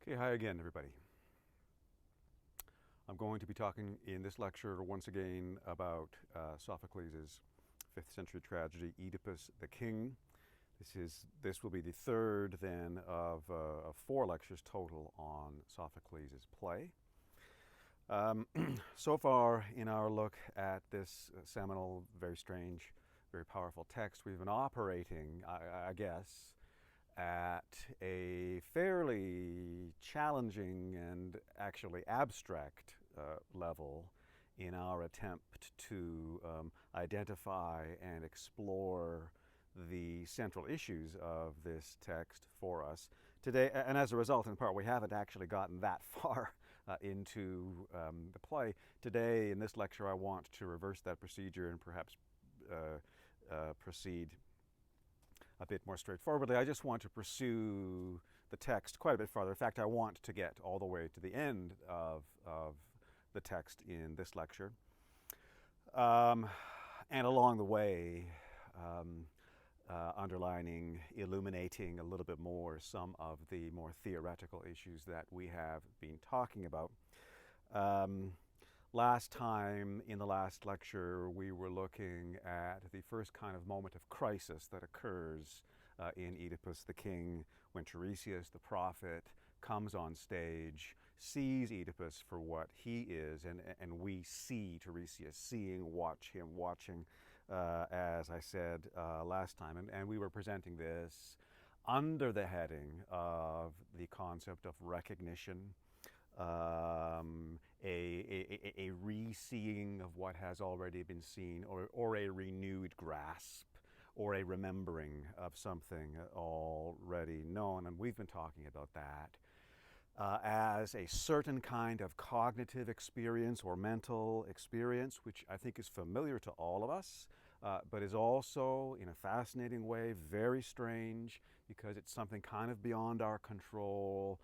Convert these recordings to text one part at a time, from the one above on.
Okay, hi again, everybody. I'm going to be talking in this lecture once again about Sophocles' 5th century tragedy, Oedipus the King. This will be the third then of 4 lectures total on Sophocles' play. So far in our look at this seminal, very strange, very powerful text, we've been operating, I guess, at a fairly challenging and actually abstract level in our attempt to identify and explore the central issues of this text for us today. And as a result, in part, we haven't actually gotten that far into the play. Today, in this lecture, I want to reverse that procedure and perhaps proceed a bit more straightforwardly. I just want to pursue the text quite a bit farther. In fact, I want to get all the way to the end of the text in this lecture. And along the way, underlining, illuminating a little bit more some of the more theoretical issues that we have been talking about. Last time, in the last lecture, we were looking at the first kind of moment of crisis that occurs in Oedipus the King, when Tiresias the prophet comes on stage, sees Oedipus for what he is, and we see Tiresias seeing, watching, as I said last time. And we were presenting this under the heading of the concept of recognition, a re-seeing of what has already been seen, or a renewed grasp, or a remembering of something already known. And we've been talking about that as a certain kind of cognitive experience or mental experience, which I think is familiar to all of us, but is also, in a fascinating way, very strange, because it's something kind of beyond our control.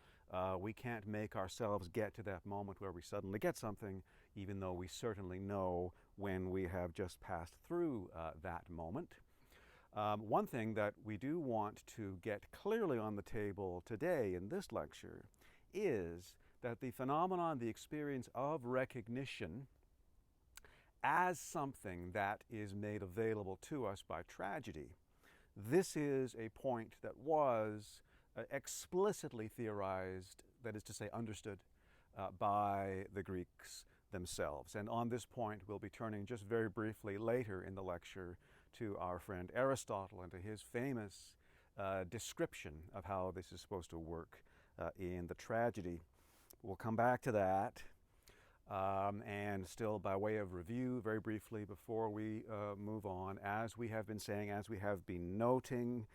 We can't make ourselves get to that moment where we suddenly get something, even though we certainly know when we have just passed through that moment. One thing that we do want to get clearly on the table today in this lecture is that the phenomenon, the experience of recognition as something that is made available to us by tragedy, this is a point that was explicitly theorized, that is to say understood, by the Greeks themselves. And on this point, we'll be turning just very briefly later in the lecture to our friend Aristotle and to his famous description of how this is supposed to work in the tragedy. We'll come back to that. And still, by way of review, very briefly before we move on, as we have been saying, as we have been noting,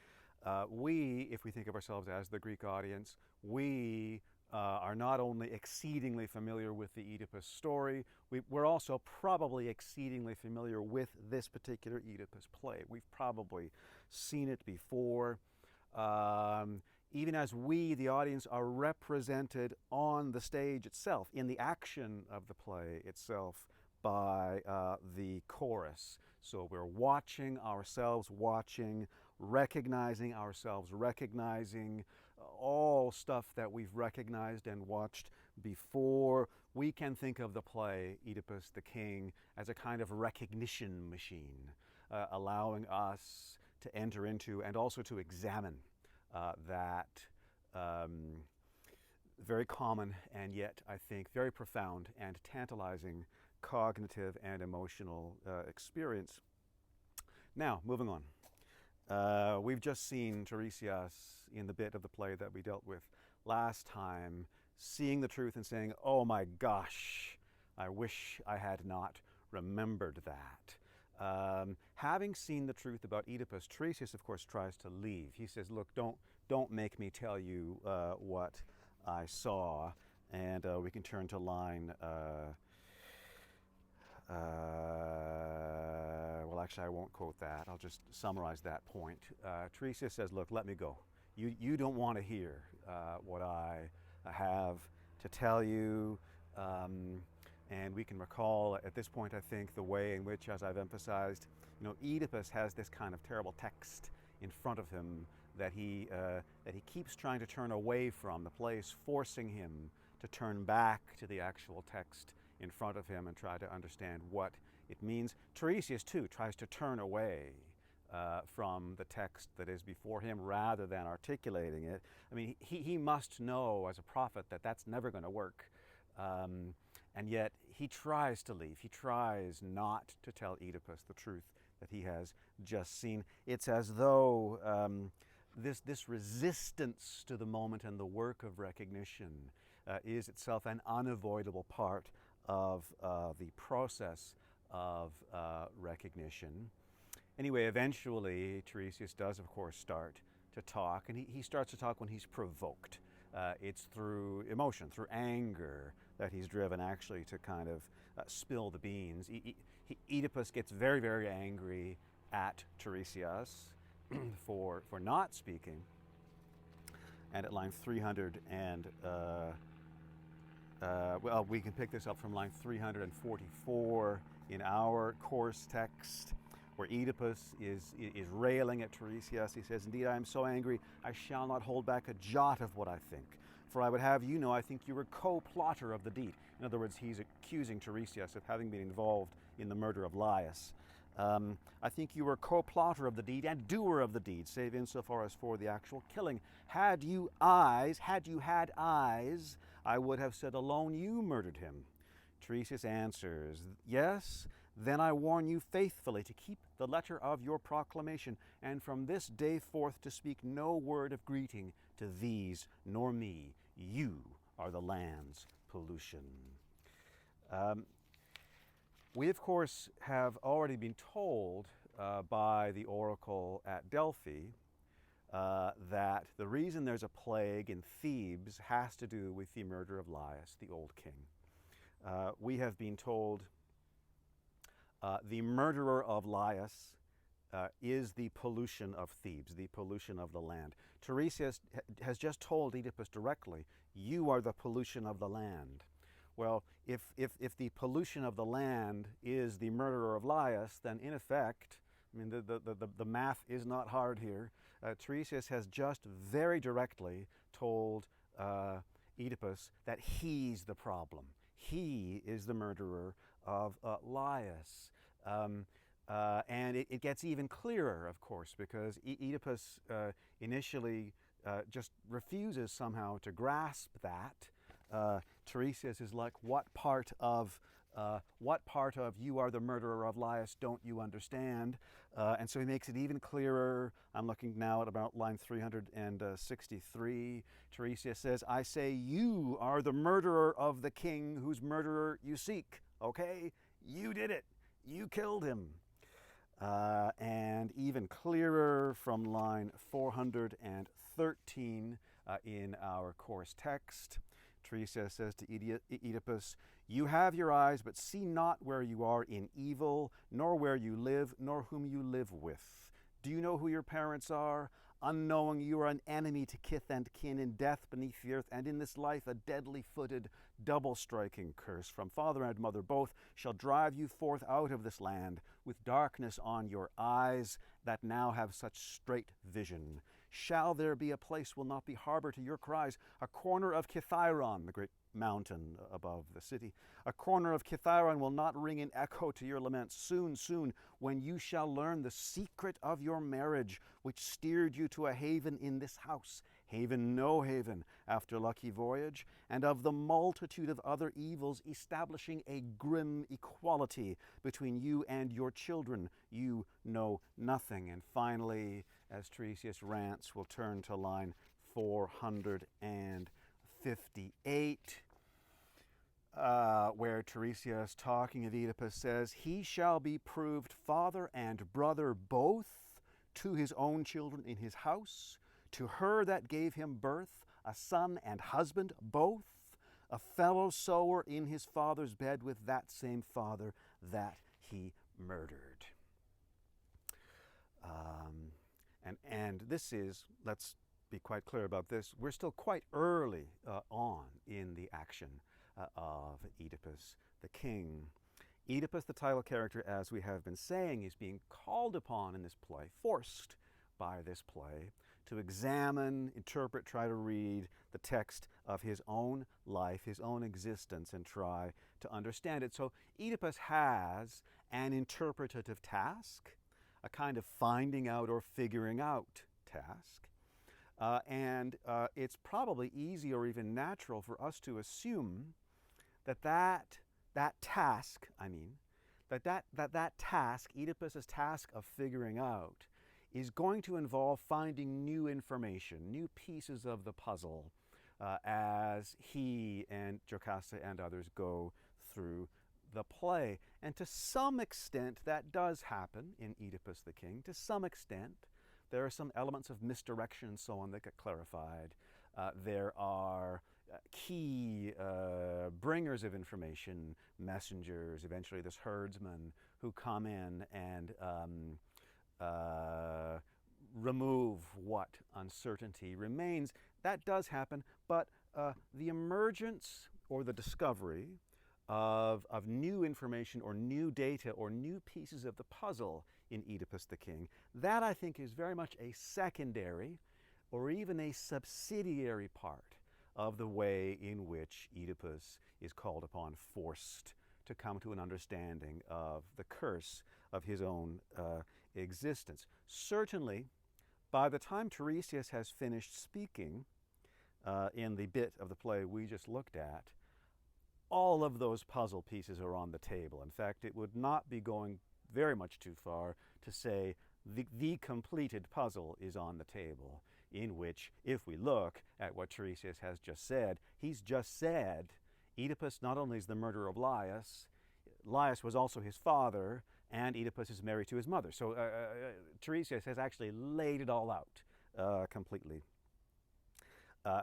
we, if we think of ourselves as the Greek audience, we are not only exceedingly familiar with the Oedipus story, we're also probably exceedingly familiar with this particular Oedipus play. We've probably seen it before. Even as we, the audience, are represented on the stage itself, in the action of the play itself, by the chorus. So we're watching ourselves watching, recognizing ourselves recognizing, all stuff that we've recognized and watched before. We can think of the play Oedipus the King as a kind of recognition machine, allowing us to enter into and also to examine that very common and yet, I think, very profound and tantalizing cognitive and emotional experience. Now, moving on. We've just seen Tiresias in the bit of the play that we dealt with last time, seeing the truth and saying, oh my gosh, I wish I had not remembered that. Having seen the truth about Oedipus, Tiresias, of course, tries to leave. He says, look, don't make me tell you what I saw. And we can turn to line, well, actually, I won't quote that. I'll just summarize that point. Tiresias says, look, let me go. You don't want to hear what I have to tell you. And we can recall at this point, I think, the way in which, as I've emphasized, Oedipus has this kind of terrible text in front of him that he keeps trying to turn away from, the place forcing him to turn back to the actual text in front of him and try to understand what it means. Tiresias, too, tries to turn away from the text that is before him rather than articulating it. I mean, he must know as a prophet that that's never going to work. And yet he tries to leave. He tries not to tell Oedipus the truth that he has just seen. It's as though this resistance to the moment and the work of recognition is itself an unavoidable part of the process of recognition. Anyway, eventually Tiresias does, of course, start to talk, and he starts to talk when he's provoked. It's through emotion, through anger, that he's driven actually to kind of spill the beans. Oedipus gets very, very angry at Tiresias for not speaking. And at line 300 and, well, we can pick this up from line 344 in our course text, where Oedipus is railing at Tiresias. He says, "Indeed, I am so angry, I shall not hold back a jot of what I think. For I would have you know, I think you were co-plotter of the deed." In other words, he's accusing Tiresias of having been involved in the murder of Laius. "I think you were co-plotter of the deed and doer of the deed, save insofar as for the actual killing. Had you had eyes, I would have said alone you murdered him." Tiresias answers, "Yes, then I warn you faithfully to keep the letter of your proclamation, and from this day forth to speak no word of greeting to these nor me. You are the land's pollution." We, of course, have already been told by the oracle at Delphi that the reason there's a plague in Thebes has to do with the murder of Laius, the old king. We have been told the murderer of Laius is the pollution of Thebes, the pollution of the land. Tiresias has just told Oedipus directly, "You are the pollution of the land." Well, if the pollution of the land is the murderer of Laius, then in effect, I mean, the math is not hard here. Tiresias has just very directly told Oedipus that he's the problem. He is the murderer of Laius. And it gets even clearer, of course, because Oedipus initially just refuses somehow to grasp that. Tiresias is like, what part of you are the murderer of Laius don't you understand? And so he makes it even clearer. I'm looking now at about line 363. Tiresias says, "I say you are the murderer of the king whose murderer you seek." Okay? You did it. You killed him. And even clearer from line 413 in our course text, Tiresias says to Oedipus, "You have your eyes, but see not where you are in evil, nor where you live, nor whom you live with. Do you know who your parents are? Unknowing you are an enemy to kith and kin, in death beneath the earth, and in this life a deadly-footed, double-striking curse from father and mother both shall drive you forth out of this land, with darkness on your eyes that now have such straight vision. Shall there be a place will not be harbor to your cries, a corner of Kithyron," the great mountain above the city, "a corner of Kithyron will not ring in echo to your laments. Soon, soon, when you shall learn the secret of your marriage, which steered you to a haven in this house, haven no haven, after lucky voyage, and of the multitude of other evils establishing a grim equality between you and your children, you know nothing." And finally, as Tiresias rants, we'll turn to line 458, where Tiresias, talking of Oedipus, says, "He shall be proved father and brother both to his own children in his house, to her that gave him birth, a son and husband both, a fellow sower in his father's bed with that same father that he murdered." And this is, let's be quite clear about this, we're still quite early on in the action of Oedipus the king. Oedipus, the title character, as we have been saying, is being called upon in this play, forced by this play, to examine, interpret, try to read the text of his own life, his own existence, and try to understand it. So Oedipus has an interpretative task, a kind of finding out or figuring out task. And it's probably easy or even natural for us to assume that task, Oedipus's task of figuring out, is going to involve finding new information, new pieces of the puzzle, as he and Jocasta and others go through the play. And to some extent that does happen in Oedipus the King. To some extent there are some elements of misdirection and so on that get clarified. There are key bringers of information, messengers, eventually this herdsman, who come in and remove what uncertainty remains. That does happen, but the emergence or the discovery of new information or new data or new pieces of the puzzle in Oedipus the King, that I think is very much a secondary or even a subsidiary part of the way in which Oedipus is called upon, forced to come to an understanding of the curse of his own existence. Certainly, by the time Tiresias has finished speaking in the bit of the play we just looked at, all of those puzzle pieces are on the table. In fact, it would not be going very much too far to say the completed puzzle is on the table, in which, if we look at what Tiresias has just said, he's just said Oedipus not only is the murderer of Laius, Laius was also his father, and Oedipus is married to his mother. So Tiresias has actually laid it all out completely.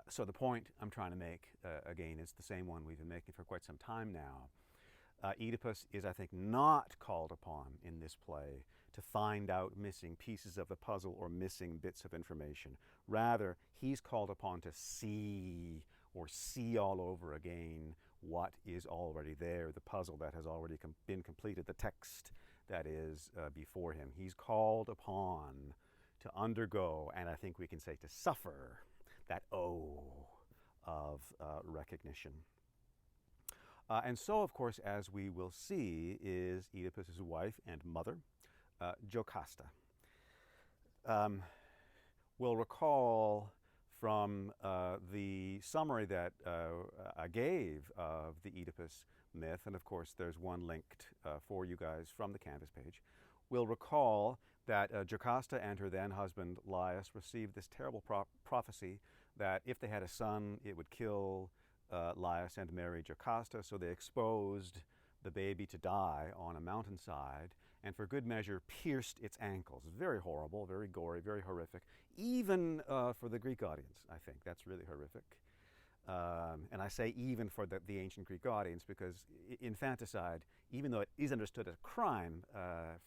So the point I'm trying to make, again, is the same one we've been making for quite some time now. Oedipus is, I think, not called upon in this play to find out missing pieces of the puzzle or missing bits of information. Rather, he's called upon to see or see all over again what is already there, the puzzle that has already been completed, the text that is before him. He's called upon to undergo, and I think we can say to suffer, that of recognition. And so, of course, as we will see, is Oedipus's wife and mother, Jocasta. We'll recall from the summary that I gave of the Oedipus myth, and of course there's one linked for you guys from the Canvas page, we'll recall that Jocasta and her then husband Laius received this terrible prophecy that if they had a son, it would kill Laius and marry Jocasta, so they exposed the baby to die on a mountainside, and for good measure pierced its ankles. Very horrible, very gory, very horrific, even for the Greek audience, I think. That's really horrific. And I say even for the ancient Greek audience, because infanticide, even though it is understood as a crime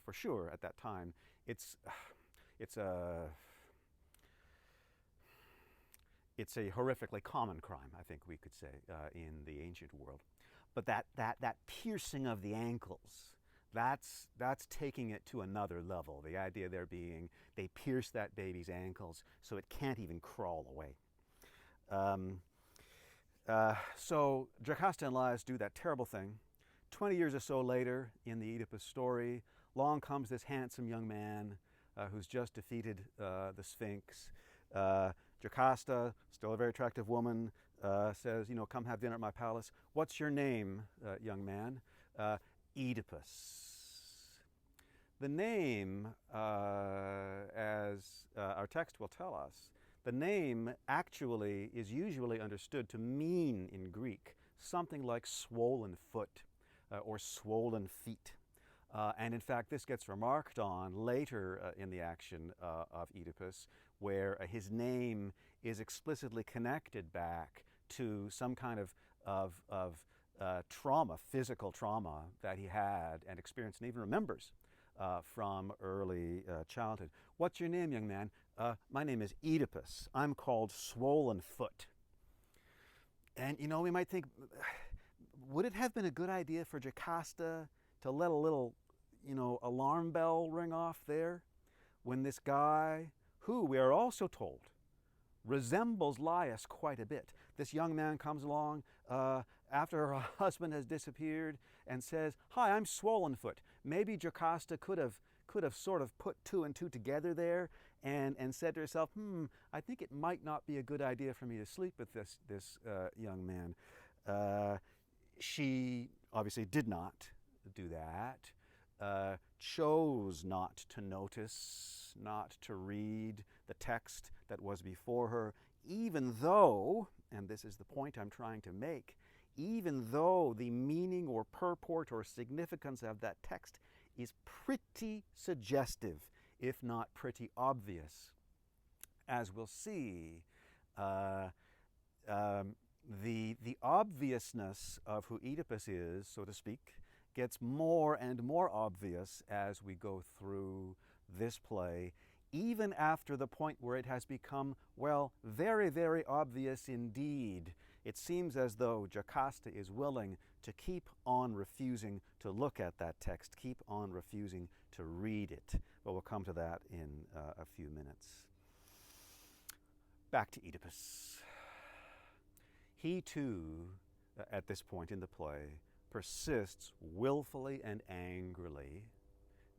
for sure at that time, it's a horrifically common crime, I think we could say, in the ancient world. But that piercing of the ankles, that's taking it to another level. The idea there being they pierce that baby's ankles so it can't even crawl away. So Jocasta and Laius do that terrible thing. 20 years or so later in the Oedipus story, along comes this handsome young man who's just defeated the Sphinx. Jocasta, still a very attractive woman, says, come have dinner at my palace. What's your name, young man? Oedipus. The name, as our text will tell us, the name actually is usually understood to mean in Greek something like swollen foot or swollen feet. And in fact, this gets remarked on later in the action of Oedipus, where his name is explicitly connected back to some kind of trauma, physical trauma that he had and experienced and even remembers from early childhood. What's your name, young man? My name is Oedipus. I'm called Swollen Foot. And we might think, would it have been a good idea for Jocasta to let a little, alarm bell ring off there when this guy who, we are also told, resembles Laius quite a bit. This young man comes along after her husband has disappeared and says, "Hi, I'm Swollenfoot." Maybe Jocasta could have sort of put two and two together there and said to herself, I think it might not be a good idea for me to sleep with this young man. She obviously did not do that, chose not to notice, not to read the text that was before her, even though, and this is the point I'm trying to make, even though the meaning or purport or significance of that text is pretty suggestive, if not pretty obvious. As we'll see, the obviousness of who Oedipus is, so to speak, gets more and more obvious as we go through this play, even after the point where it has become, well, very, very obvious indeed. It seems as though Jocasta is willing to keep on refusing to look at that text, keep on refusing to read it. But we'll come to that in a few minutes. Back to Oedipus. He too, at this point in the play, persists willfully and angrily,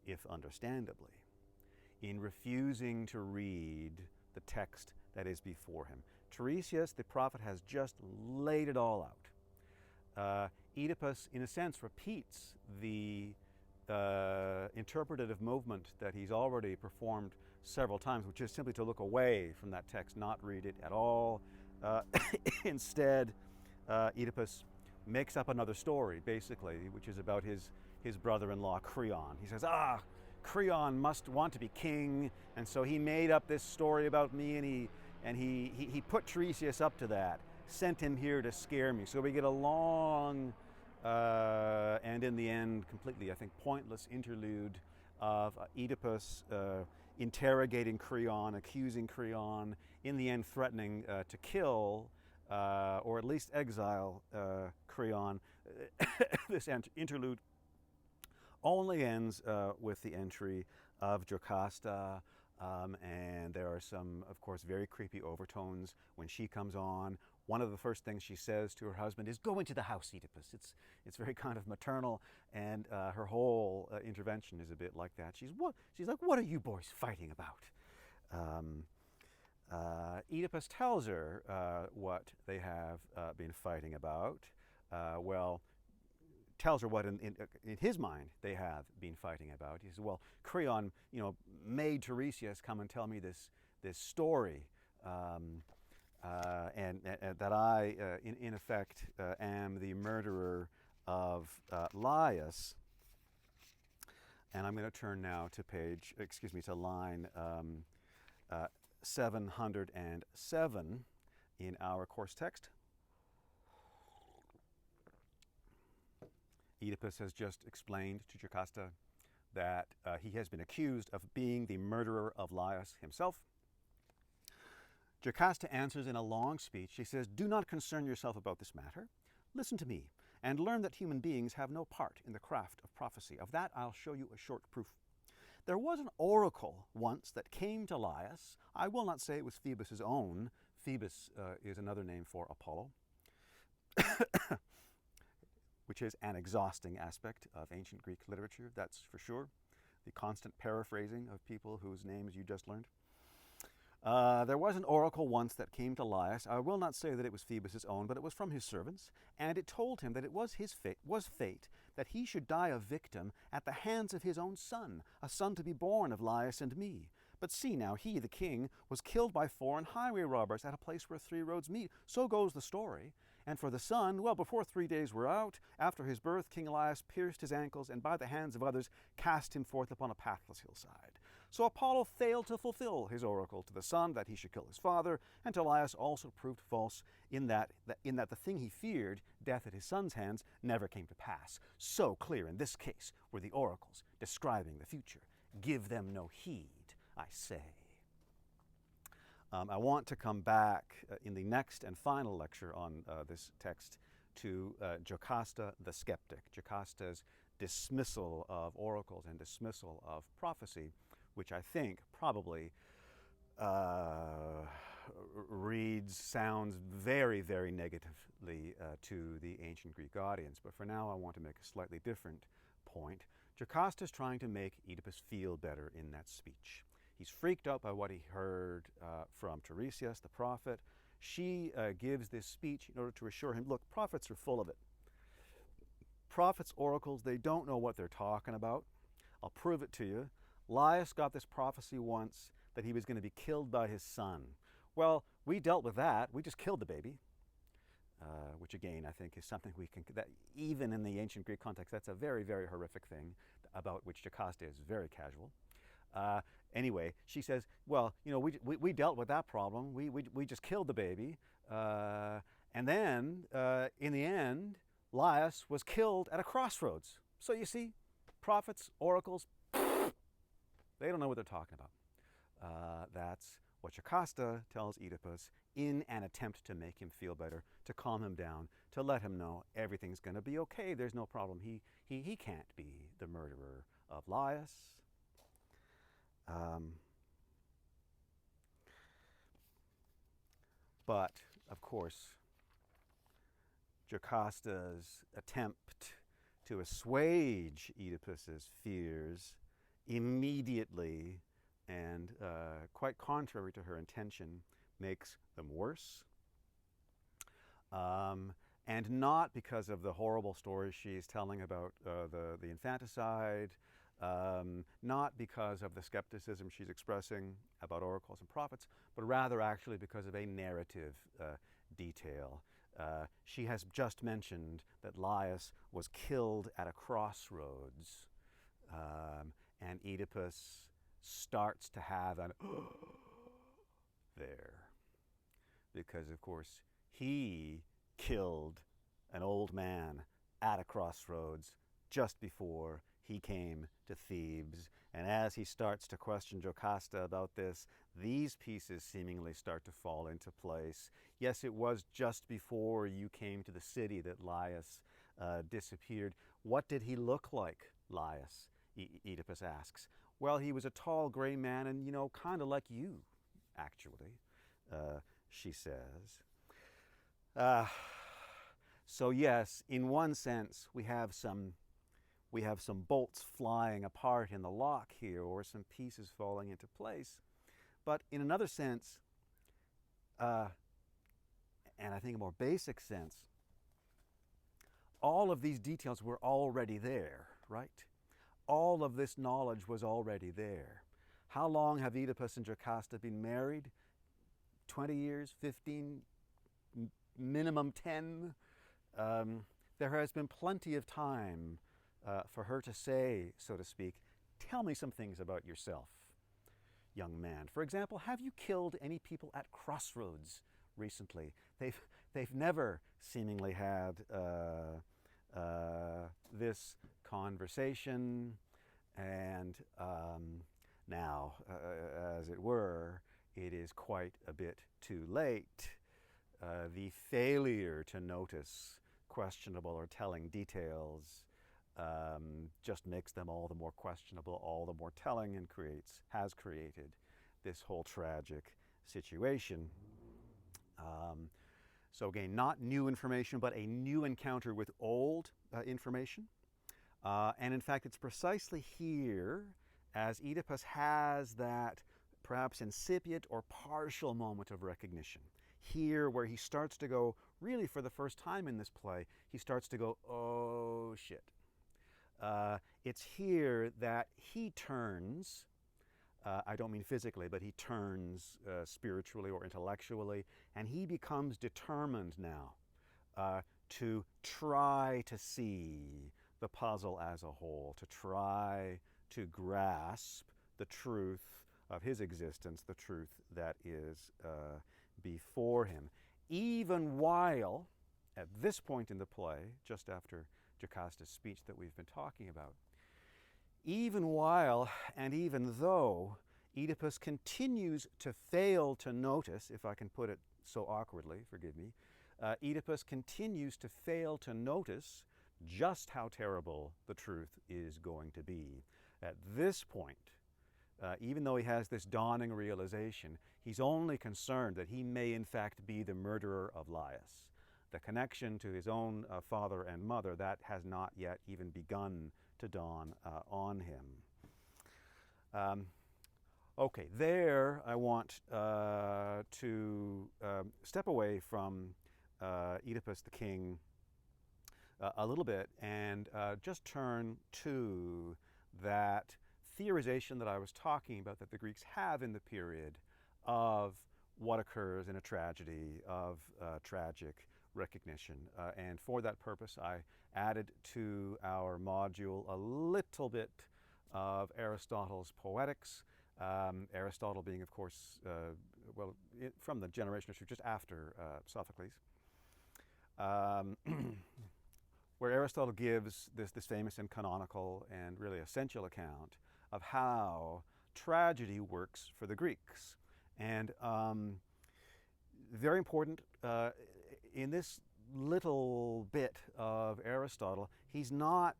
if understandably, in refusing to read the text that is before him. Tiresias, the prophet, has just laid it all out. Oedipus, in a sense, repeats the interpretative movement that he's already performed several times, which is simply to look away from that text, not read it at all. Instead, Oedipus makes up another story, basically, which is about his brother-in-law, Creon. He says, Creon must want to be king, and so he made up this story about me, and he put Tiresias up to that, sent him here to scare me. So we get a long, and in the end, completely, I think, pointless interlude of Oedipus interrogating Creon, accusing Creon, in the end threatening to kill or at least exile Creon. This interlude only ends with the entry of Jocasta, and there are some, of course, very creepy overtones when she comes on. One of the first things she says to her husband is, "Go into the house, Oedipus." It's very kind of maternal, and her whole intervention is a bit like that. She's like, "What are you boys fighting about?" Oedipus tells her what they have been fighting about. Tells her what in his mind they have been fighting about. He says, "Well, Creon, made Tiresias come and tell me this story, and that I, in effect, am the murderer of Laius." And I'm going to turn now to line 707 in our course text. Oedipus has just explained to Jocasta that he has been accused of being the murderer of Laius himself. Jocasta answers in a long speech. She says, "Do not concern yourself about this matter. Listen to me, and learn that human beings have no part in the craft of prophecy. Of that I'll show you a short proof. There was an oracle once that came to Laius. I will not say it was Phoebus' own. Phoebus is another name for Apollo, which is an exhausting aspect of ancient Greek literature, that's for sure. The constant paraphrasing of people whose names you just learned. There was an oracle once that came to Laius. I will not say that it was Phoebus' own, but it was from his servants, and it told him that it was his fate that he should die a victim at the hands of his own son, a son to be born of Laius and me. But see now, he, the king, was killed by foreign highway robbers at a place where three roads meet. So goes the story. And for the son, well, before 3 days were out, after his birth, King Laius pierced his ankles, and by the hands of others cast him forth upon a pathless hillside. So Apollo failed to fulfill his oracle to the son that he should kill his father, and to Laius also proved false in that the thing he feared, death at his son's hands, never came to pass. So clear in this case were the oracles describing the future. Give them no heed, I say. I want to come back in the next and final lecture on this text to Jocasta the skeptic, Jocasta's dismissal of oracles and dismissal of prophecy, which I think probably sounds very, very negatively to the ancient Greek audience. But for now, I want to make a slightly different point. Jocasta is trying to make Oedipus feel better in that speech. He's freaked out by what he heard from Tiresias, the prophet. She gives this speech in order to assure him, look, prophets are full of it. Prophets, oracles, they don't know what they're talking about. I'll prove it to you. Laius got this prophecy once that he was going to be killed by his son. Well, we dealt with that. We just killed the baby, which again, I think is something we can, that even in the ancient Greek context, that's a very, very horrific thing about which Jocasta is very casual. Anyway, she says, well, you know, we dealt with that problem. We just killed the baby. And then, in the end, Laius was killed at a crossroads. So you see, prophets, oracles, they don't know what they're talking about. That's what Jocasta tells Oedipus in an attempt to make him feel better, to calm him down, to let him know everything's going to be okay. There's no problem. He can't be the murderer of Laius. But, of course, Jocasta's attempt to assuage Oedipus's fears immediately and quite contrary to her intention makes them worse. And not because of the horrible stories she's telling about the infanticide, not because of the skepticism she's expressing about oracles and prophets, but rather actually because of a narrative detail. She has just mentioned that Laius was killed at a crossroads, and Oedipus starts to have an there, because of course he killed an old man at a crossroads just before he came to Thebes. And as he starts to question Jocasta about this, these pieces seemingly start to fall into place. Yes, it was just before you came to the city that Laius disappeared. What did he look like, Laius? Oedipus asks. Well, he was a tall gray man and, you know, kind of like you, actually, she says. So yes, in one sense, we have some bolts flying apart in the lock here, or some pieces falling into place. But in another sense, and I think a more basic sense, all of these details were already there, right? All of this knowledge was already there. How long have Oedipus and Jocasta been married? 20 years, 15, minimum 10? There has been plenty of time for her to say, so to speak, tell me some things about yourself, young man. For example, have you killed any people at Crossroads recently? They've never seemingly had this conversation, and now, as it were, it is quite a bit too late. The failure to notice questionable or telling details just makes them all the more questionable, all the more telling, and has created this whole tragic situation. So again, not new information, but a new encounter with old information. And in fact, it's precisely here, as Oedipus has that perhaps incipient or partial moment of recognition, here where he starts to go, really for the first time in this play, he starts to go, oh shit. It's here that he turns, I don't mean physically, but he turns spiritually or intellectually, and he becomes determined now to try to see the puzzle as a whole, to try to grasp the truth of his existence, the truth that is before him. Even while, at this point in the play, just after Jocasta's speech that we've been talking about, even while and even though Oedipus continues to fail to notice, if I can put it so awkwardly, forgive me, Oedipus continues to fail to notice just how terrible the truth is going to be. At this point, Even though he has this dawning realization, he's only concerned that he may in fact be the murderer of Laius. The connection to his own father and mother, that has not yet even begun to dawn on him. Okay, there I want to step away from Oedipus the king a little bit and just turn to that theorization that I was talking about that the Greeks have in the period of what occurs in a tragedy, of tragic recognition. And for that purpose, I added to our module a little bit of Aristotle's Poetics. Aristotle being, of course, from the generation or two just after Sophocles, where Aristotle gives this famous and canonical and really essential account of how tragedy works for the Greeks. And very important, in this little bit of Aristotle, he's not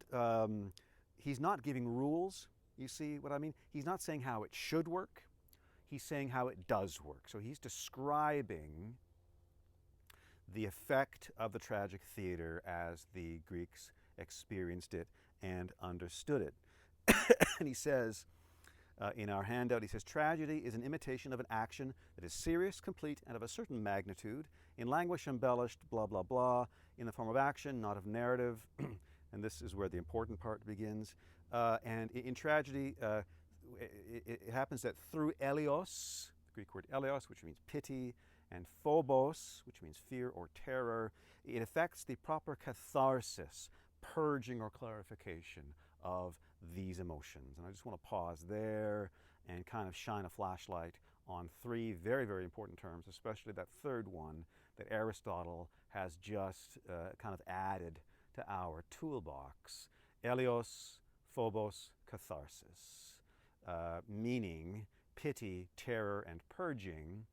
giving rules. You see what I mean? He's not saying how it should work. He's saying how it does work. So he's describing the effect of the tragic theater as the Greeks experienced it and understood it. And he says, in our handout, he says, tragedy is an imitation of an action that is serious, complete, and of a certain magnitude, in language embellished, blah, blah, blah, in the form of action, not of narrative. And this is where the important part begins. And in tragedy, it happens that through eleos, the Greek word eleos, which means pity, and phobos, which means fear or terror, it affects the proper catharsis, purging or clarification of these emotions. And I just want to pause there and kind of shine a flashlight on three very, very important terms, especially that third one that Aristotle has just kind of added to our toolbox. Eleos, phobos, catharsis, meaning pity, terror, and purging.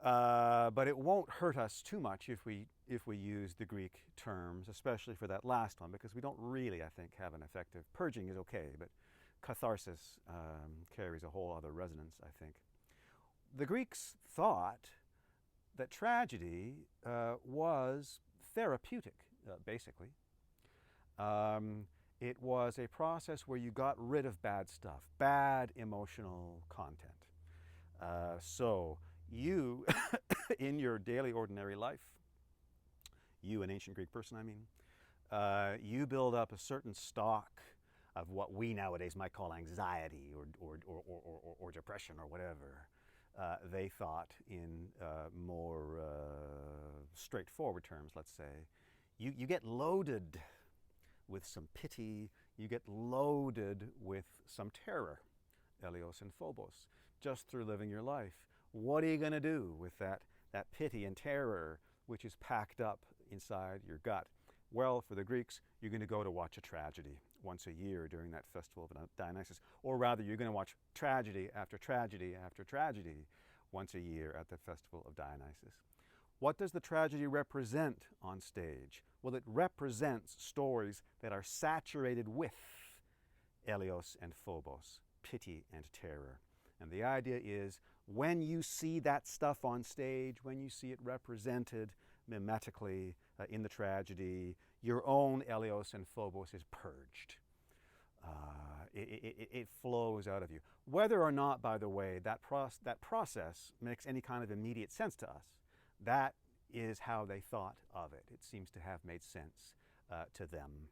But it won't hurt us too much if we use the Greek terms, especially for that last one, because we don't really, I think, have an effective. Purging is okay, but catharsis carries a whole other resonance, I think. The Greeks thought that tragedy was therapeutic, basically. It was a process where you got rid of bad stuff, bad emotional content. So you, in your daily ordinary life, you, an ancient Greek person, I mean, you build up a certain stock of what we nowadays might call anxiety or depression or whatever. They thought in more straightforward terms, let's say. You get loaded with some pity, you get loaded with some terror, eleos and phobos, just through living your life. What are you going to do with that pity and terror which is packed up inside your gut? Well, for the Greeks, you're going to go to watch a tragedy once a year during that festival of Dionysus. Or rather, you're going to watch tragedy after tragedy after tragedy once a year at the festival of Dionysus. What does the tragedy represent on stage? Well, it represents stories that are saturated with eleos and phobos, pity and terror. And the idea is, when you see that stuff on stage, when you see it represented mimetically in the tragedy, your own eleos and phobos is purged. It flows out of you. Whether or not, by the way, that process makes any kind of immediate sense to us, that is how they thought of it. It seems to have made sense to them.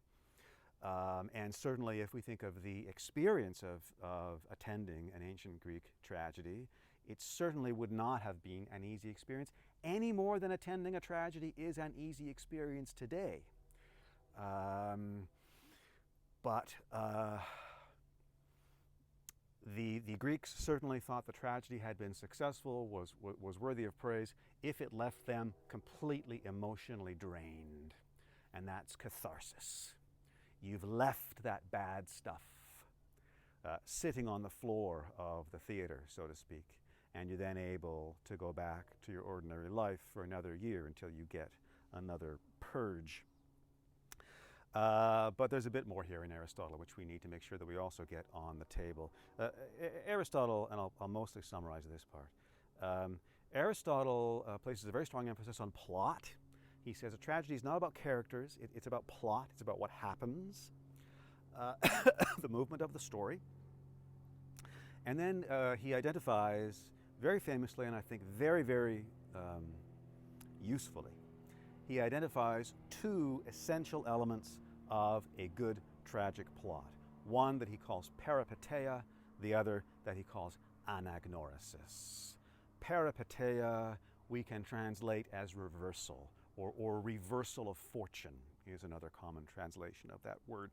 And certainly if we think of the experience of attending an ancient Greek tragedy, it certainly would not have been an easy experience, any more than attending a tragedy is an easy experience today. But the Greeks certainly thought the tragedy had been successful, was worthy of praise, if it left them completely emotionally drained. And that's catharsis. You've left that bad stuff sitting on the floor of the theater, so to speak, and you're then able to go back to your ordinary life for another year until you get another purge. But there's a bit more here in Aristotle which we need to make sure that we also get on the table. Aristotle, and I'll mostly summarize this part. Aristotle places a very strong emphasis on plot. He says a tragedy is not about characters, it's about plot, it's about what happens, the movement of the story. And then he identifies very famously, and I think very, very usefully, he identifies two essential elements of a good tragic plot. One that he calls peripeteia, the other that he calls anagnorisis. Peripeteia we can translate as reversal, or reversal of fortune is another common translation of that word.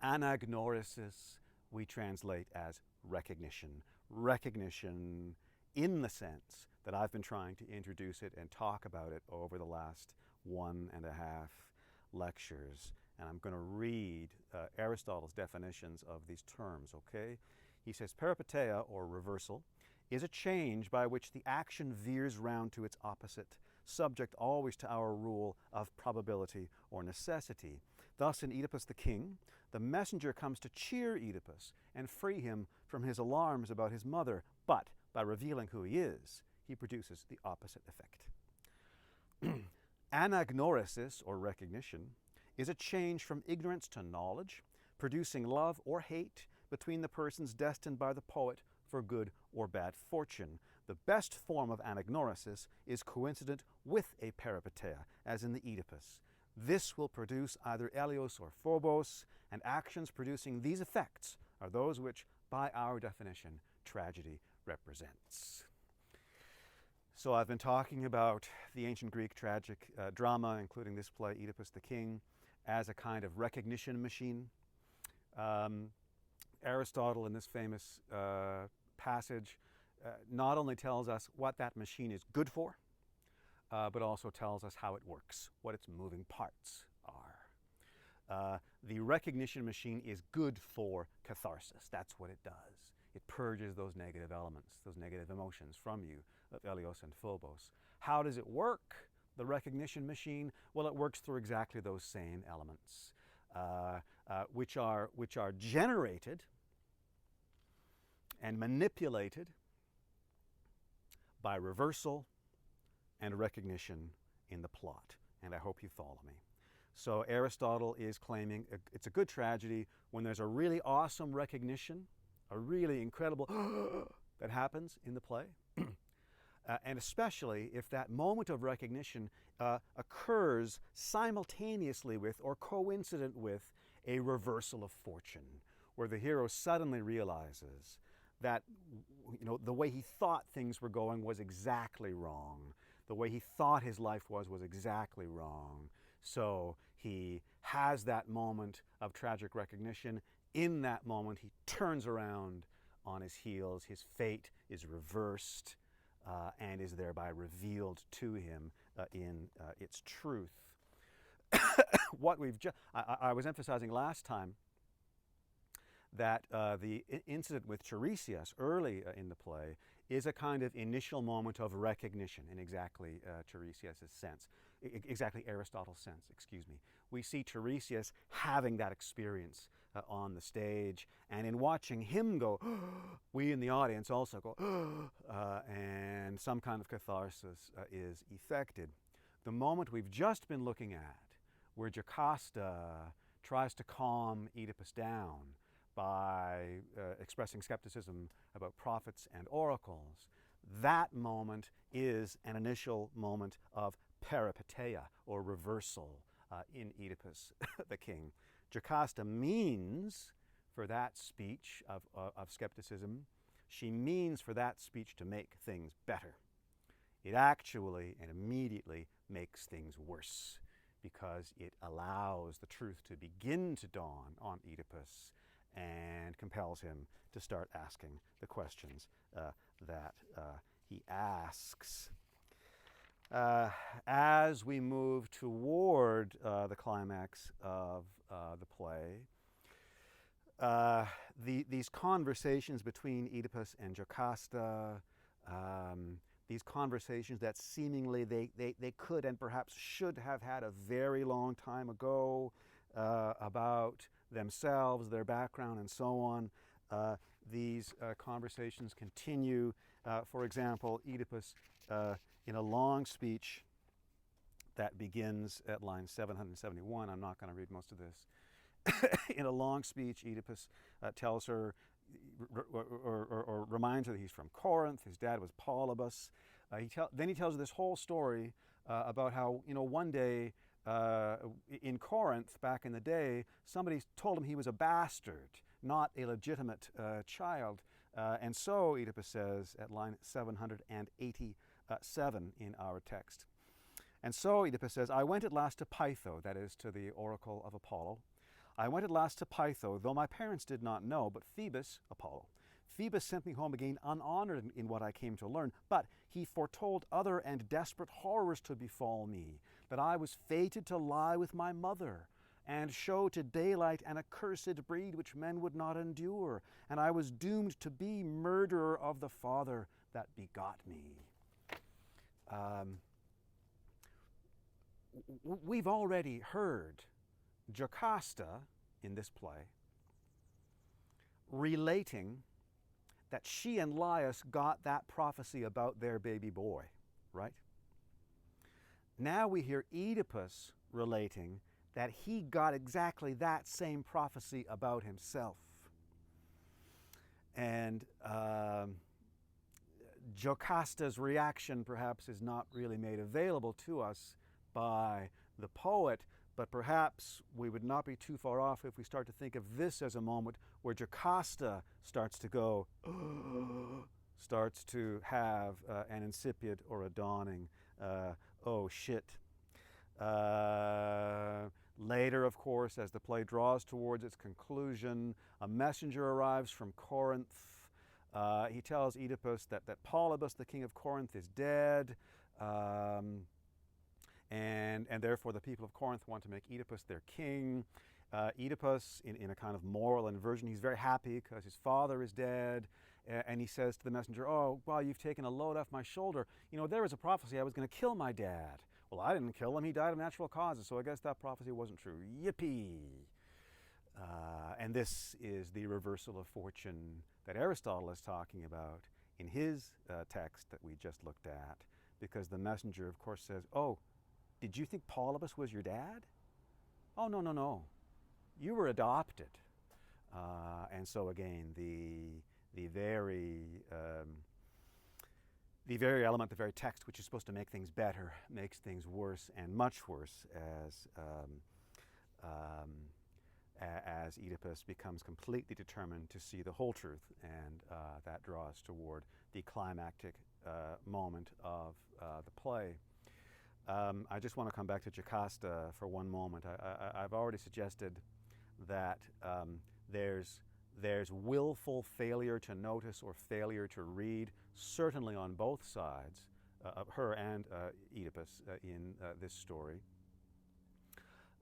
Anagnorisis we translate as recognition. Recognition in the sense that I've been trying to introduce it and talk about it over the last 1.5 lectures. And I'm going to read Aristotle's definitions of these terms, okay? He says, peripeteia, or reversal, is a change by which the action veers round to its opposite, subject always to our rule of probability or necessity. Thus, in Oedipus the king, the messenger comes to cheer Oedipus and free him from his alarms about his mother, but by revealing who he is, he produces the opposite effect. Anagnorisis, or recognition, is a change from ignorance to knowledge, producing love or hate between the persons destined by the poet for good or bad fortune. The best form of anagnorisis is coincident with a peripeteia, as in the Oedipus. This will produce either Elios or Phobos, and actions producing these effects are those which, by our definition, tragedy represents. So I've been talking about the ancient Greek tragic drama, including this play, Oedipus the King, as a kind of recognition machine. Aristotle, in this famous passage, not only tells us what that machine is good for, but also tells us how it works, what its moving parts are. The recognition machine is good for catharsis. That's what it does. It purges those negative elements, those negative emotions from you, of Elios and Phobos. How does it work, the recognition machine? Well, it works through exactly those same elements, which are generated and manipulated by reversal and recognition in the plot. And I hope you follow me. So Aristotle is claiming it's a good tragedy when there's a really awesome recognition, a really incredible that happens in the play. And especially if that moment of recognition occurs simultaneously with or coincident with a reversal of fortune, where the hero suddenly realizes that, you know, the way he thought things were going was exactly wrong. The way he thought his life was exactly wrong. So he has that moment of tragic recognition. In that moment, he turns around on his heels. His fate is reversed and is thereby revealed to him in its truth. What we've I was emphasizing last time that the incident with Tiresias early in the play is a kind of initial moment of recognition in exactly Tiresias' sense, exactly Aristotle's sense, excuse me. We see Tiresias having that experience on the stage, and in watching him go, we in the audience also go, and some kind of catharsis is effected. The moment we've just been looking at, where Jocasta tries to calm Oedipus down by expressing skepticism about prophets and oracles, that moment is an initial moment of peripeteia, or reversal, in Oedipus the king. Jocasta means for that speech of skepticism, she means for that speech to make things better. It actually and immediately makes things worse, because it allows the truth to begin to dawn on Oedipus and compels him to start asking the questions that he asks. As we move toward the climax of the play, these conversations between Oedipus and Jocasta, these conversations that seemingly they could and perhaps should have had a very long time ago, about themselves, their background, and so on. These conversations continue. For example, Oedipus, in a long speech that begins at line 771, I'm not going to read most of this. In a long speech, Oedipus tells her, or reminds her that he's from Corinth. His dad was Polybus. Then he tells her this whole story about how, one day in Corinth, back in the day, somebody told him he was a bastard, not a legitimate child. And so, Oedipus says at line 787 in our text. And so, Oedipus says, I went at last to Pytho, that is, to the oracle of Apollo. I went at last to Pytho, though my parents did not know, but Phoebus, Apollo, Phoebus sent me home again unhonored in what I came to learn, but he foretold other and desperate horrors to befall me, that I was fated to lie with my mother, and show to daylight an accursed breed which men would not endure, and I was doomed to be murderer of the father that begot me. We've already heard Jocasta in this play relating that she and Laius got that prophecy about their baby boy, right? Now we hear Oedipus relating that he got exactly that same prophecy about himself. And Jocasta's reaction perhaps is not really made available to us by the poet, but perhaps we would not be too far off if we start to think of this as a moment where Jocasta starts to go, starts to have an incipient or a dawning, oh shit. Later, of course, as the play draws towards its conclusion, a messenger arrives from Corinth. He tells Oedipus that Polybus, the king of Corinth, is dead. And therefore the people of Corinth want to make Oedipus their king. Oedipus, in a kind of moral inversion, he's very happy because his father is dead. And he says to the messenger, oh, well, you've taken a load off my shoulder. There was a prophecy I was going to kill my dad. Well, I didn't kill him. He died of natural causes, so I guess that prophecy wasn't true. Yippee! And this is the reversal of fortune that Aristotle is talking about in his text that we just looked at, because the messenger, of course, says, oh, did you think Polybus was your dad? Oh, no, no, no. You were adopted. And so again, the very element, the very text which is supposed to make things better, makes things worse, and much worse as Oedipus becomes completely determined to see the whole truth, and that draws toward the climactic moment of the play. I just want to come back to Jocasta for one moment. I've already suggested that there's willful failure to notice or failure to read, certainly on both sides, of her and Oedipus in this story.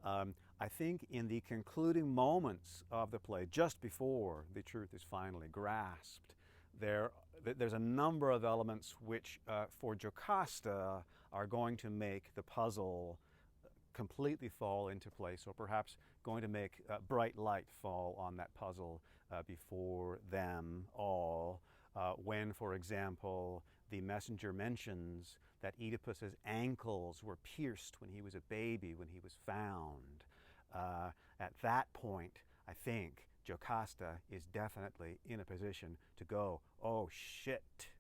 I think in the concluding moments of the play, just before the truth is finally grasped, there's a number of elements which, for Jocasta, are going to make the puzzle completely fall into place, or perhaps going to make bright light fall on that puzzle before them all. When, for example, the messenger mentions that Oedipus's ankles were pierced when he was a baby, when he was found. At that point, I think Jocasta is definitely in a position to go, oh shit.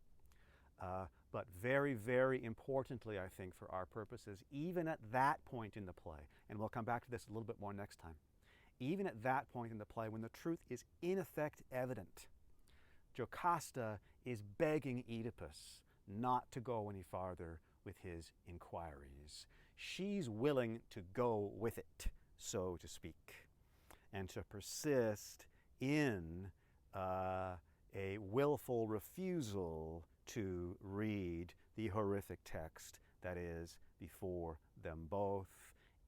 But very, very importantly, I think, for our purposes, even at that point in the play, and we'll come back to this a little bit more next time, even at that point in the play, when the truth is in effect evident, Jocasta is begging Oedipus not to go any farther with his inquiries. She's willing to go with it, so to speak, and to persist in a willful refusal to read the horrific text that is before them both,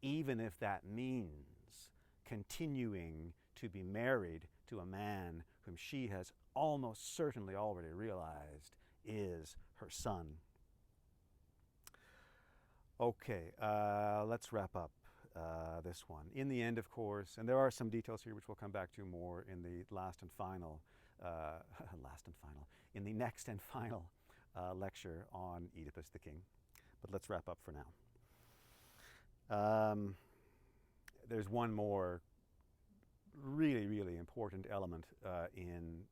even if that means continuing to be married to a man whom she has almost certainly already realized is her son. Okay, let's wrap up. this one. In the end, of course, and there are some details here which we'll come back to more in the last and final, in the next and final lecture on Oedipus the King. But let's wrap up for now. There's one more really, really important element in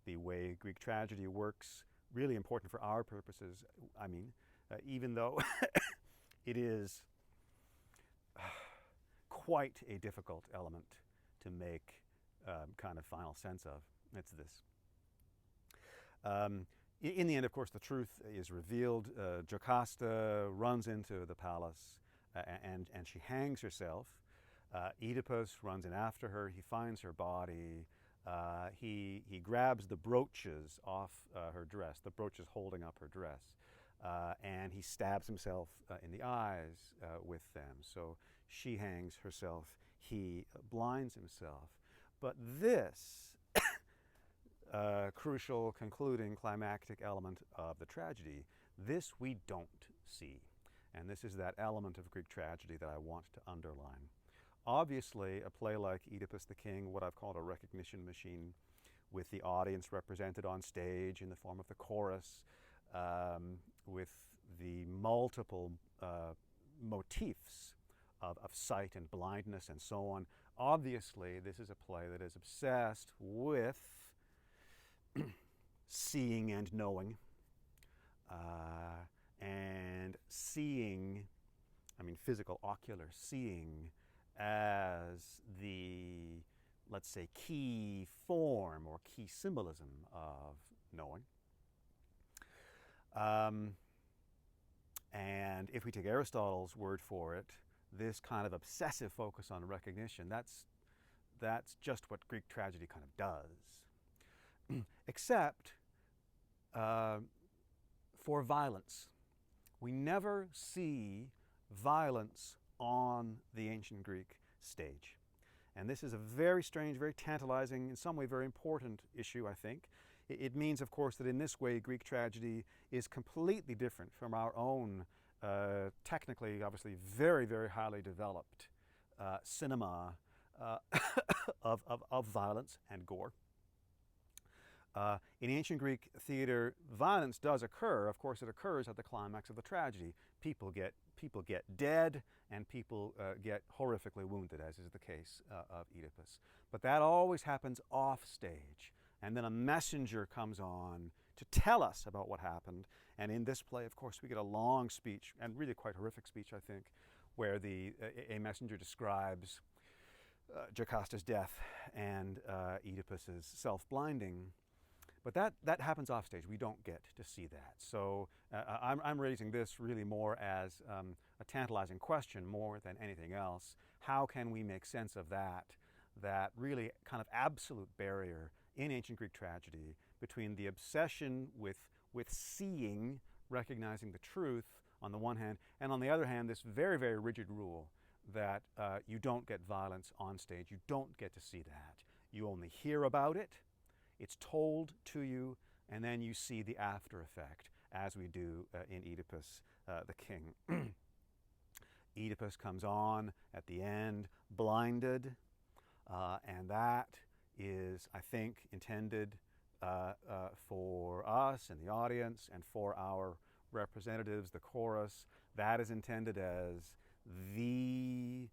the way Greek tragedy works, really important for our purposes. I mean, even though it is quite a difficult element to make kind of final sense of. It's this. In the end, of course, the truth is revealed. Jocasta runs into the palace and she hangs herself. Oedipus runs in after her. He finds her body. He grabs the brooches off her dress, the brooches holding up her dress, and he stabs himself in the eyes with them. So she hangs herself. He blinds himself. But this crucial, concluding, climactic element of the tragedy, this we don't see. And this is that element of Greek tragedy that I want to underline. Obviously, a play like Oedipus the King, what I've called a recognition machine, with the audience represented on stage in the form of the chorus, with the multiple motifs of sight and blindness and so on. Obviously, this is a play that is obsessed with seeing and knowing, and seeing, I mean physical, ocular seeing, as the, let's say, key form or key symbolism of knowing. And if we take Aristotle's word for it, this kind of obsessive focus on recognition, that's just what Greek tragedy kind of does. Except for violence. We never see violence on the ancient Greek stage. And this is a very strange, very tantalizing, in some way very important issue, I think. It means, of course, that in this way Greek tragedy is completely different from our own, technically, obviously, very, very highly developed cinema of violence and gore. In ancient Greek theater, violence does occur. Of course, it occurs at the climax of the tragedy. People get dead, and people get horrifically wounded, as is the case of Oedipus. But that always happens off stage, and then a messenger comes on to tell us about what happened. And in this play, of course, we get a long speech, and really quite horrific speech, I think, where a messenger describes Jocasta's death and Oedipus's self-blinding. But that happens off stage. We don't get to see that. So I'm raising this really more as a tantalizing question more than anything else. How can we make sense of that really kind of absolute barrier in ancient Greek tragedy between the obsession with seeing, recognizing the truth on the one hand, and on the other hand, this very, very rigid rule that you don't get violence on stage. You don't get to see that. You only hear about it. It's told to you, and then you see the after effect, as we do in Oedipus the King. Oedipus comes on at the end, blinded, and that is, I think, intended for us and the audience and for our representatives, the chorus. That is intended as the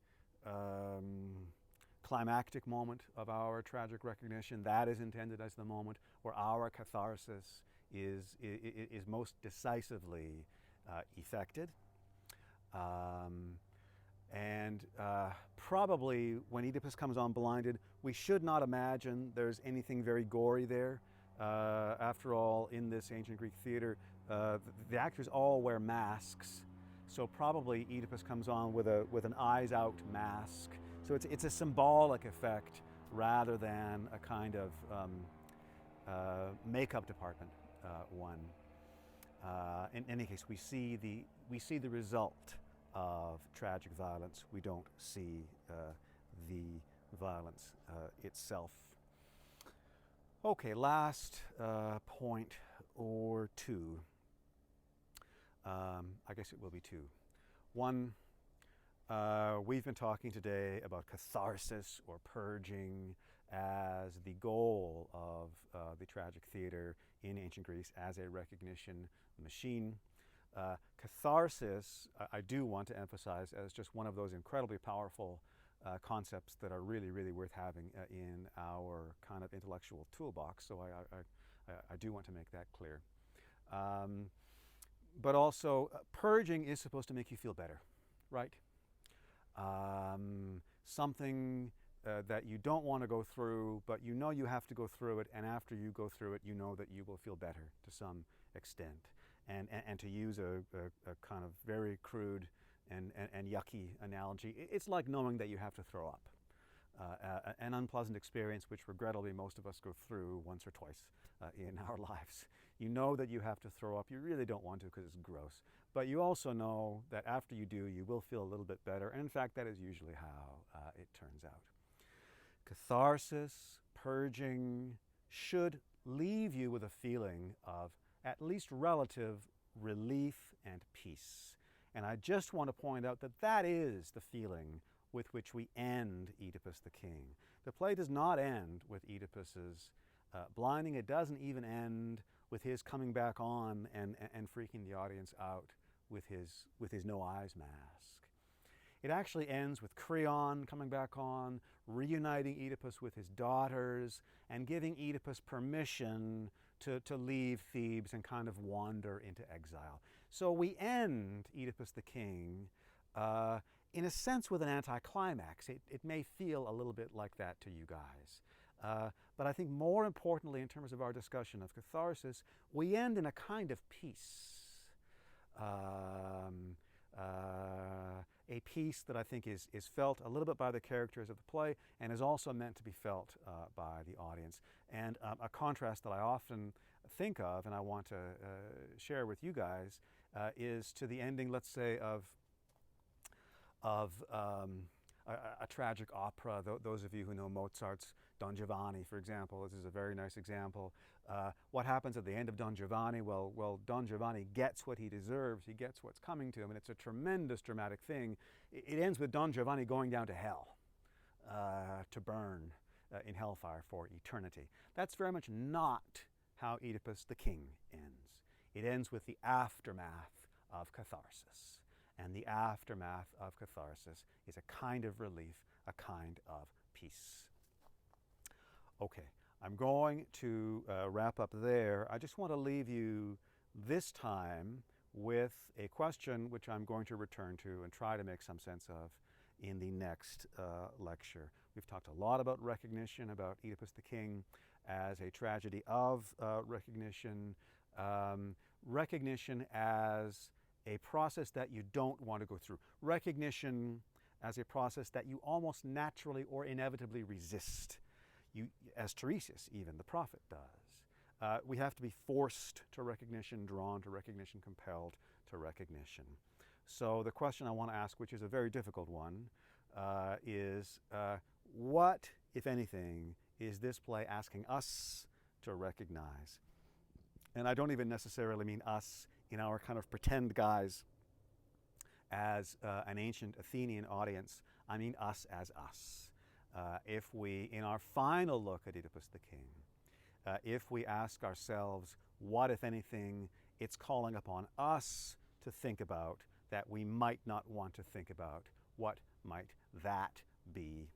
climactic moment of our tragic recognition. That is intended as the moment where our catharsis is most decisively effected. And probably when Oedipus comes on blinded, we should not imagine there's anything very gory there. After all, in this ancient Greek theater, the actors all wear masks. So probably Oedipus comes on with an eyes out mask. So it's a symbolic effect rather than a kind of makeup department one. In any case, we see the result of tragic violence. We don't see the violence itself. Okay, last point or two. I guess it will be two. One, We've been talking today about catharsis or purging as the goal of the tragic theater in ancient Greece as a recognition machine. Catharsis, I do want to emphasize as just one of those incredibly powerful concepts that are really, really worth having in our kind of intellectual toolbox. So I do want to make that clear. But also, purging is supposed to make you feel better, right? Something that you don't want to go through, but you know you have to go through it, and after you go through it, you know that you will feel better to some extent. And to use a kind of very crude and yucky analogy, it's like knowing that you have to throw up. An unpleasant experience which regrettably most of us go through once or twice in our lives. You know that you have to throw up. You really don't want to because it's gross. But you also know that after you do, you will feel a little bit better. And in fact, that is usually how it turns out. Catharsis, purging, should leave you with a feeling of at least relative relief and peace. And I just want to point out that that is the feeling with which we end Oedipus the King. The play does not end with Oedipus's blinding. It doesn't even end with his coming back on and freaking the audience out with his no eyes mask. It actually ends with Creon coming back on, reuniting Oedipus with his daughters, and giving Oedipus permission to leave Thebes and kind of wander into exile. So we end Oedipus the King in a sense with an anticlimax. It may feel a little bit like that to you guys. But I think more importantly, in terms of our discussion of catharsis, we end in a kind of peace. A peace that I think is felt a little bit by the characters of the play and is also meant to be felt by the audience. And a contrast that I often think of and I want to share with you guys is to the ending, let's say, of a tragic opera. Those of you who know Mozart's Don Giovanni, for example, this is a very nice example. What happens at the end of Don Giovanni? Well, Don Giovanni gets what he deserves. He gets what's coming to him, and it's a tremendous dramatic thing. It ends with Don Giovanni going down to hell to burn in hellfire for eternity. That's very much not how Oedipus the King ends. It ends with the aftermath of catharsis. And the aftermath of catharsis is a kind of relief, a kind of peace. Okay, I'm going to wrap up there. I just want to leave you this time with a question which I'm going to return to and try to make some sense of in the next lecture. We've talked a lot about recognition, about Oedipus the King as a tragedy of recognition, recognition as a process that you don't want to go through, recognition as a process that you almost naturally or inevitably resist, as Tiresias, even the prophet, does. We have to be forced to recognition, drawn to recognition, compelled to recognition. So the question I want to ask, which is a very difficult one, is what, if anything, is this play asking us to recognize? And I don't even necessarily mean us in our kind of pretend guise as an ancient Athenian audience. I mean us as us. If we, in our final look at Oedipus the King, if we ask ourselves, what, if anything, it's calling upon us to think about that we might not want to think about, what might that be?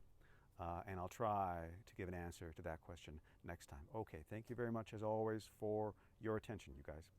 And I'll try to give an answer to that question next time. Okay, thank you very much as always for your attention, you guys.